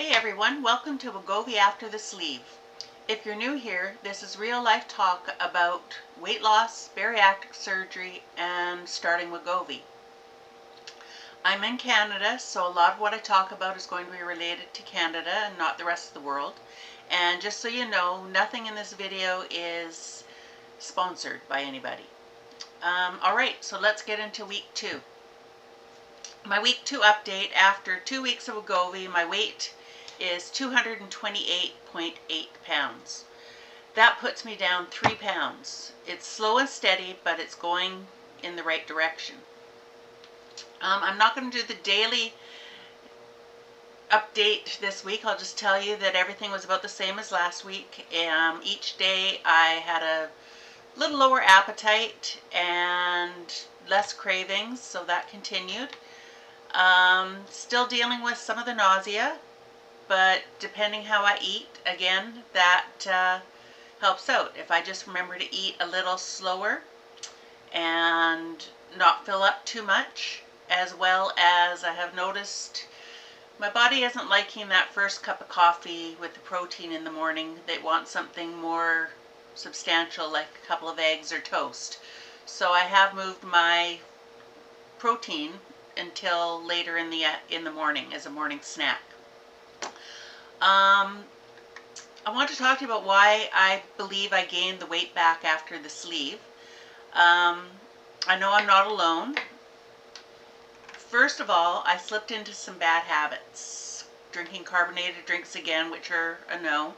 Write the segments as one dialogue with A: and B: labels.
A: Hey everyone, welcome to Wegovy After the Sleeve. If you're new here, this is real life talk about weight loss, bariatric surgery, and starting Wegovy. I'm in Canada, so a lot of what I talk about is going to be related to Canada and not the rest of the world. And just so you know, nothing in this video is sponsored by anybody. Alright, so let's get into week 2. My week 2 update: after 2 weeks of Wegovy, my weight is 228.8 pounds. That puts me down 3 pounds. It's slow and steady, but it's going in the right direction. I'm not going to do the daily update this week. I'll just tell you that everything was about the same as last week. Each day I had a little lower appetite and less cravings, so that continued. Still dealing with some of the nausea, but depending how I eat, again, that helps out. If I just remember to eat a little slower and not fill up too much, as well as I have noticed my body isn't liking that first cup of coffee with the protein in the morning. They want something more substantial, like a couple of eggs or toast. So I have moved my protein until later in the morning as a morning snack. I want to talk to you about why I believe I gained the weight back after the sleeve. I know I'm not alone. First of all, I slipped into some bad habits. Drinking carbonated drinks again, which are a no.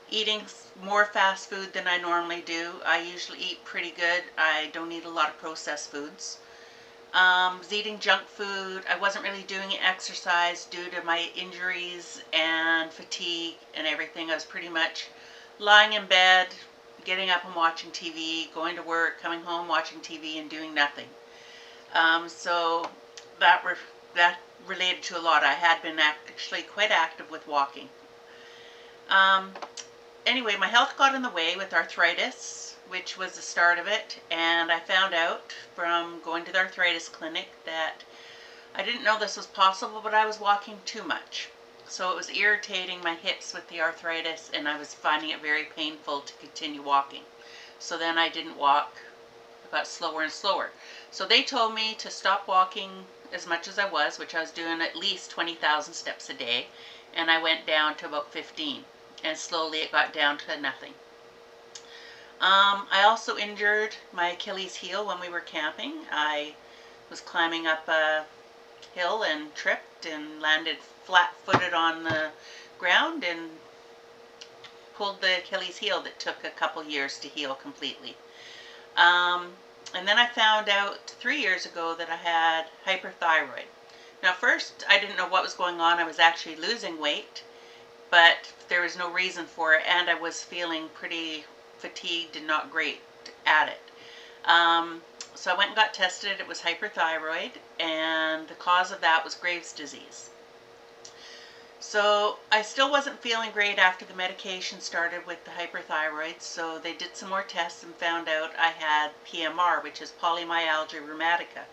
A: Eating more fast food than I normally do. I usually eat pretty good. I don't eat a lot of processed foods. Was eating junk food. I wasn't really doing exercise due to my injuries and fatigue and everything. I was pretty much lying in bed, getting up and watching TV, going to work, coming home, watching TV, and doing nothing. So that related to a lot. I had been actually quite active with walking. Anyway, my health got in the way with arthritis, which was the start of it, and I found out from going to the arthritis clinic that I didn't know this was possible, but I was walking too much. So it was irritating my hips with the arthritis, and I was finding it very painful to continue walking. So then I didn't walk. I got slower and slower. So they told me to stop walking as much as I was, which I was doing at least 20,000 steps a day, and I went down to about 15, and slowly it got down to nothing. I also injured my Achilles heel when we were camping. I was climbing up a hill and tripped and landed flat-footed on the ground and pulled the Achilles heel that took a couple years to heal completely. And then I found out 3 years ago that I had hyperthyroid. Now first I didn't know what was going on. I was actually losing weight, but there was no reason for it, and I was feeling pretty fatigued and not great at it. So I went and got tested. It was hyperthyroid, and the cause of that was Graves' disease. So I still wasn't feeling great after the medication started with the hyperthyroid, so they did some more tests and found out I had PMR, which is polymyalgia rheumatica.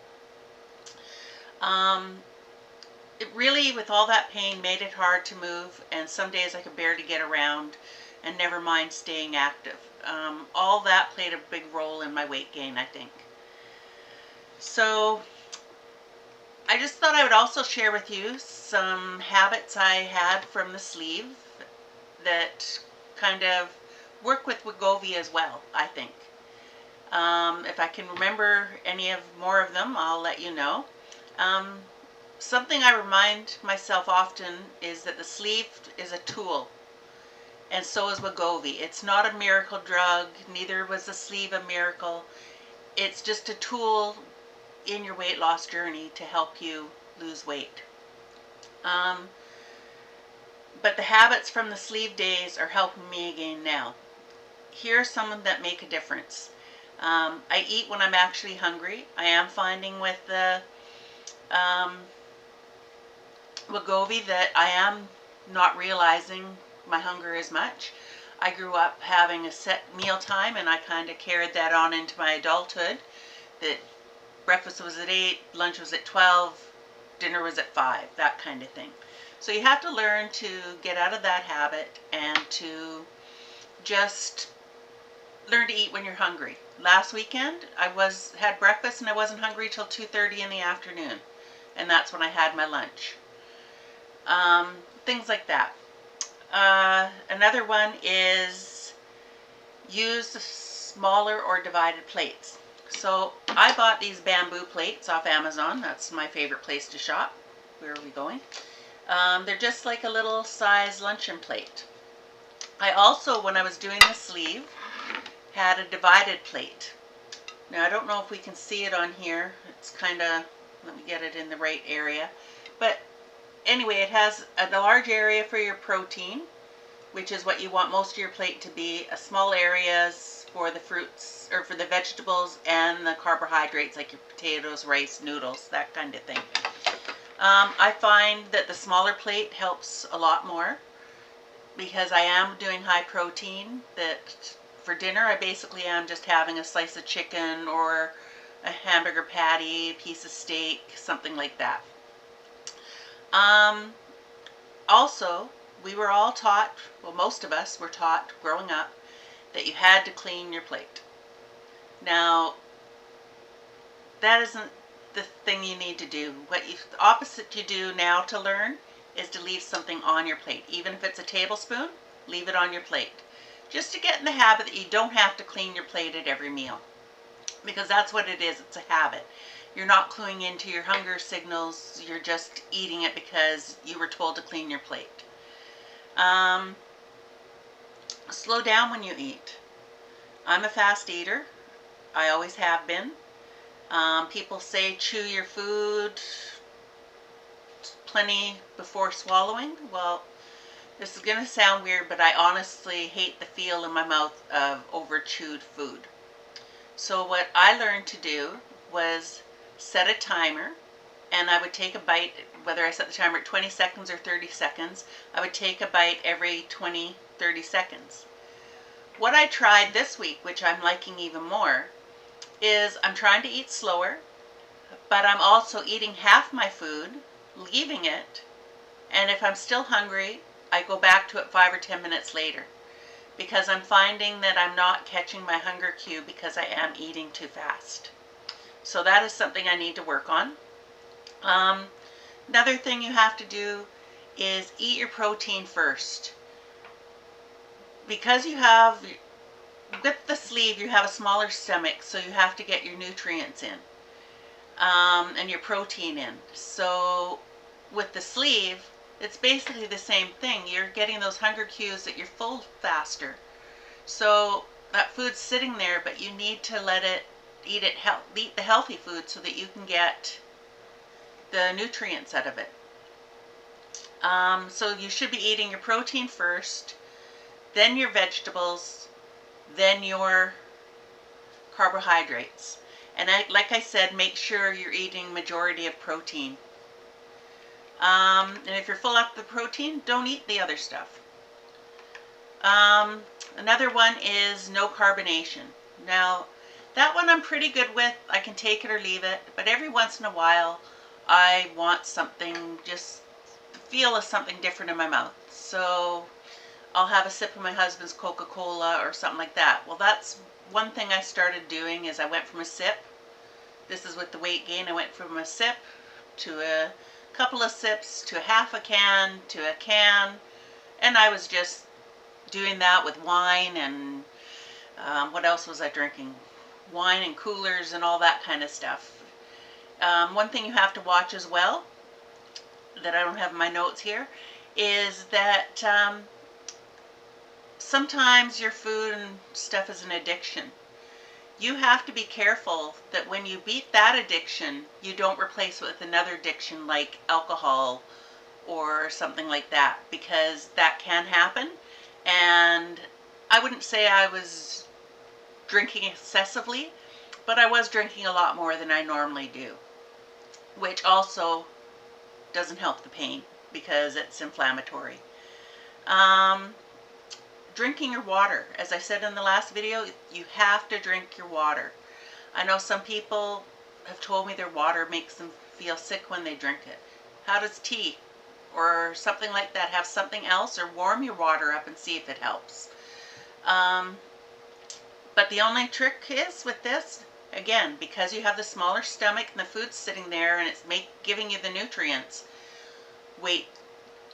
A: It really, with all that pain, made it hard to move, and some days I could barely get around, and never mind staying active. All that played a big role in my weight gain, I think. So I just thought I would also share with you some habits I had from the sleeve that kind of work with Wegovy as well, I think. If I can remember any more of them, I'll let you know. Something I remind myself often is that the sleeve is a tool, and so is Wegovy. It's not a miracle drug, neither was the sleeve a miracle. It's just a tool in your weight loss journey to help you lose weight. But the habits from the sleeve days are helping me again now. Here are some that make a difference. I eat when I'm actually hungry. I am finding with the Wegovy that I am not realizing my hunger as much. I grew up having a set meal time, and I kind of carried that on into my adulthood. That breakfast was at 8, lunch was at 12, dinner was at 5, that kind of thing. So you have to learn to get out of that habit and to just learn to eat when you're hungry. Last weekend, I had breakfast and I wasn't hungry till 2:30 in the afternoon, and that's when I had my lunch. Things like that. Another one is use smaller or divided plates. So I bought these bamboo plates off Amazon. That's my favorite place to shop. Where are we going? They're just like a little size luncheon plate. I also, when I was doing the sleeve, had a divided plate. Now I don't know if we can see it on here. It's kind of, let me get it in the right area. But anyway, it has a large area for your protein, which is what you want most of your plate to be. A small areas for the fruits, or for the vegetables and the carbohydrates, like your potatoes, rice, noodles, that kind of thing. I find that the smaller plate helps a lot more because I am doing high protein. That for dinner I basically am just having a slice of chicken or a hamburger patty, a piece of steak, something like that. Also, we were all taught, well, most of us were taught growing up, that you had to clean your plate. Now, that isn't the thing you need to do. The opposite you do now to learn is to leave something on your plate. Even if it's a tablespoon, leave it on your plate. Just to get in the habit that you don't have to clean your plate at every meal. Because that's what it is, it's a habit. You're not cluing into your hunger signals, you're just eating it because you were told to clean your plate. Slow down when you eat. I'm a fast eater. I always have been. People say chew your food plenty before swallowing. Well, this is going to sound weird, but I honestly hate the feel in my mouth of over-chewed food. So what I learned to do was set a timer, and I would take a bite, whether I set the timer at 20 seconds or 30 seconds, I would take a bite every 20, 30 seconds. What I tried this week, which I'm liking even more, is I'm trying to eat slower, but I'm also eating half my food, leaving it, and if I'm still hungry, I go back to it 5 or 10 minutes later, because I'm finding that I'm not catching my hunger cue because I am eating too fast. So that is something I need to work on. Another thing you have to do is eat your protein first. Because with the sleeve, you have a smaller stomach, so you have to get your nutrients in and your protein in. So with the sleeve, it's basically the same thing. You're getting those hunger cues that you're full faster. So that food's sitting there, but you need to let it eat the healthy food so that you can get the nutrients out of it. So you should be eating your protein first, then your vegetables, then your carbohydrates. And like I said, make sure you're eating majority of protein. And if you're full up the protein, don't eat the other stuff. Another one is no carbonation. Now, that one I'm pretty good with. I can take it or leave it, but every once in a while I want something, just the feel of something different in my mouth. So I'll have a sip of my husband's Coca-Cola or something like that. Well, that's one thing I started doing, is I went from a sip, this is with the weight gain, I went from a sip to a couple of sips to a half a can to a can, and I was just doing that with wine and what else was I drinking? Wine and coolers and all that kind of stuff. One thing you have to watch as well, that I don't have in my notes here, is that sometimes your food and stuff is an addiction. You have to be careful that when you beat that addiction, you don't replace it with another addiction like alcohol or something like that, because that can happen. And I wouldn't say I was drinking excessively, but I was drinking a lot more than I normally do, which also doesn't help the pain because it's inflammatory. Drinking your water. As I said in the last video, you have to drink your water. I know some people have told me their water makes them feel sick when they drink it. How does tea or something like that have something else? Or warm your water up and see if it helps. But the only trick is with this, again, because you have the smaller stomach and the food's sitting there and it's giving you the nutrients, wait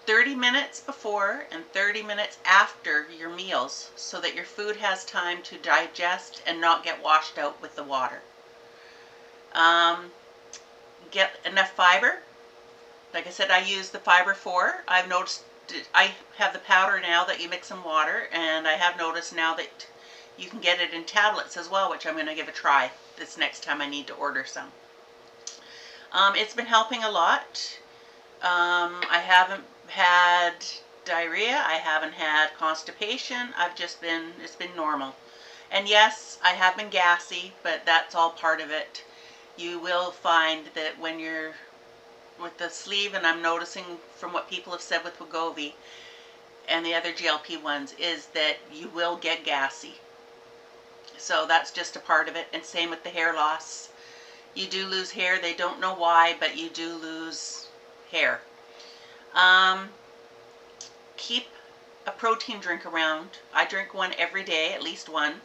A: 30 minutes before and 30 minutes after your meals so that your food has time to digest and not get washed out with the water. Get enough fiber. Like I said, I use the Fiber 4. I've noticed, I have the powder now that you mix in water, and I have noticed now that you can get it in tablets as well, which I'm going to give a try this next time I need to order some. It's been helping a lot. I haven't had diarrhea. I haven't had constipation. It's been normal. And yes, I have been gassy, but that's all part of it. You will find that when you're with the sleeve, and I'm noticing from what people have said with Wegovy and the other GLP ones, is that you will get gassy. So that's just a part of it. And same with the hair loss. You do lose hair. They don't know why, but you do lose hair. Keep a protein drink around. I drink one every day, at least one.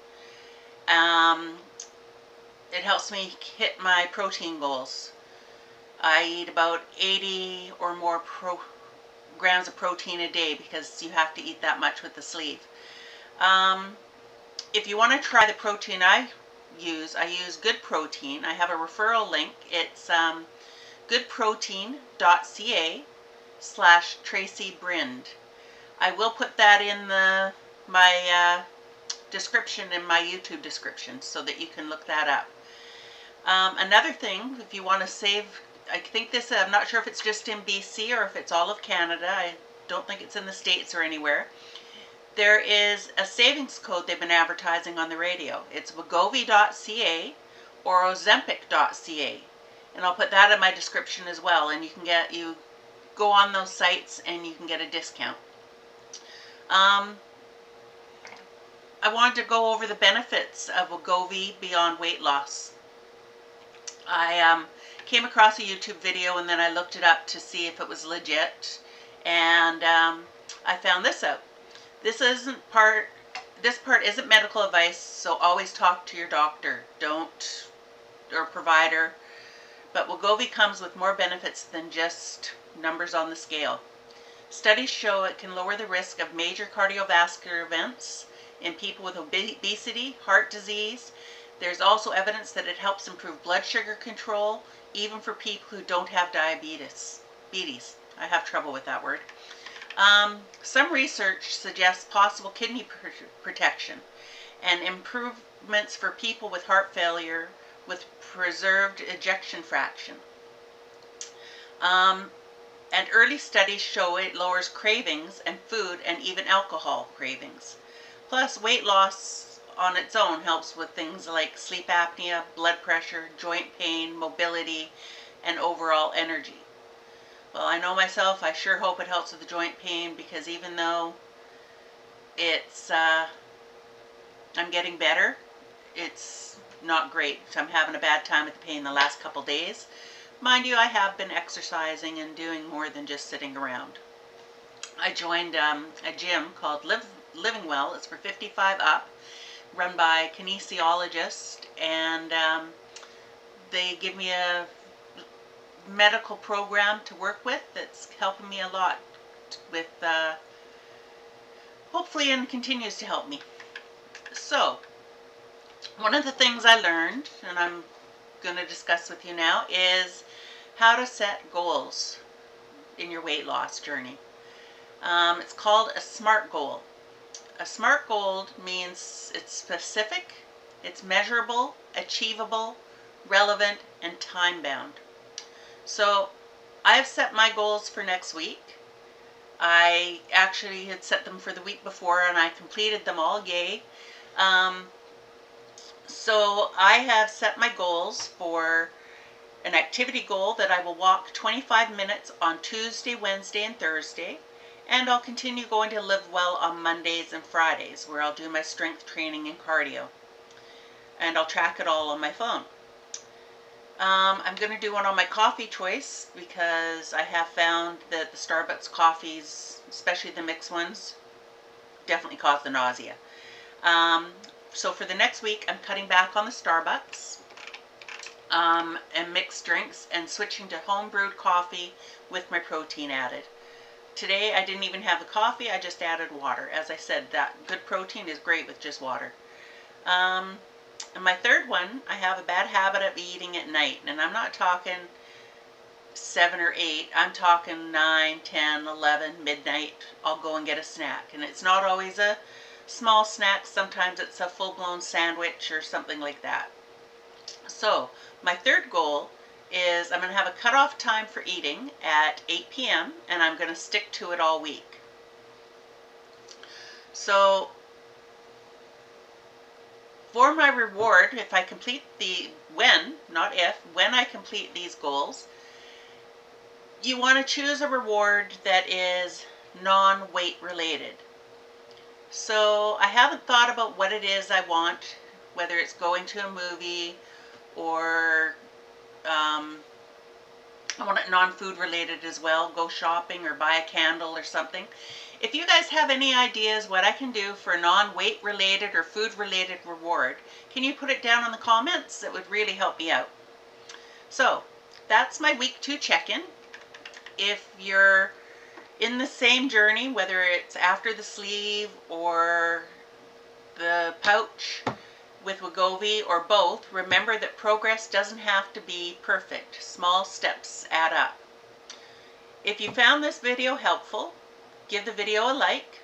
A: It helps me hit my protein goals. I eat about 80 or more grams of protein a day because you have to eat that much with the sleeve. If you want to try the protein I use Good Protein. I have a referral link. It's goodprotein.ca/Tracy Brind. I will put that in my description in my YouTube description so that you can look that up. Another thing, if you want to save, I think this, I'm not sure if it's just in BC or if it's all of Canada. I don't think it's in the States or anywhere. There is a savings code they've been advertising on the radio. It's Wegovy.ca or Ozempic.ca. And I'll put that in my description as well. And you go on those sites and you can get a discount. I wanted to go over the benefits of Wegovy beyond weight loss. I came across a YouTube video and then I looked it up to see if it was legit, and I found this out. This part isn't medical advice, so always talk to your doctor, or provider. But Wegovy comes with more benefits than just numbers on the scale. Studies show it can lower the risk of major cardiovascular events in people with obesity, heart disease. There's also evidence that it helps improve blood sugar control, even for people who don't have diabetes. I have trouble with that word. Some research suggests possible kidney protection and improvements for people with heart failure with preserved ejection fraction. And early studies show it lowers cravings and food and even alcohol cravings. Plus, weight loss on its own helps with things like sleep apnea, blood pressure, joint pain, mobility, and overall energy. Well, I know myself, I sure hope it helps with the joint pain, because even though it's I'm getting better, it's not great. I'm having a bad time with the pain the last couple days. Mind you, I have been exercising and doing more than just sitting around. I joined a gym called Living Well. It's for 55 up, run by kinesiologists, and they give me a medical program to work with that's helping me a lot with, hopefully, and continues to help me. So, one of the things I learned, and I'm going to discuss with you now, is how to set goals in your weight loss journey. It's called a SMART goal. A SMART goal means it's specific, it's measurable, achievable, relevant, and time-bound. So I have set my goals for next week. I actually had set them for the week before and I completed them all, yay. So I have set my goals for an activity goal that I will walk 25 minutes on Tuesday, Wednesday, and Thursday. And I'll continue going to Live Well on Mondays and Fridays, where I'll do my strength training and cardio. And I'll track it all on my phone. I'm going to do one on my coffee choice because I have found that the Starbucks coffees, especially the mixed ones, definitely cause the nausea. So for the next week, I'm cutting back on the Starbucks and mixed drinks and switching to home brewed coffee with my protein added. Today I didn't even have the coffee, I just added water. As I said, that good protein is great with just water. And my third one, I have a bad habit of eating at night, and I'm not talking 7 or 8, I'm talking 9, 10, 11, midnight, I'll go and get a snack. And it's not always a small snack, sometimes it's a full-blown sandwich or something like that. So my third goal is I'm going to have a cutoff time for eating at 8 p.m. and I'm going to stick to it all week. So for my reward, if I complete not if, when I complete these goals, you want to choose a reward that is non-weight related. So I haven't thought about what it is I want, whether it's going to a movie or I want it non-food related as well, go shopping or buy a candle or something. If you guys have any ideas what I can do for a non-weight related or food related reward, can you put it down in the comments? It would really help me out. So that's my week 2 check-in. If you're in the same journey, whether it's after the sleeve or the pouch with Wegovy or both, remember that progress doesn't have to be perfect. Small steps add up. If you found this video helpful, give the video a like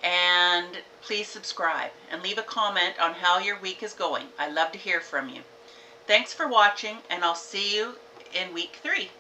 A: and please subscribe and leave a comment on how your week is going. I love to hear from you. Thanks for watching, and I'll see you in week 3.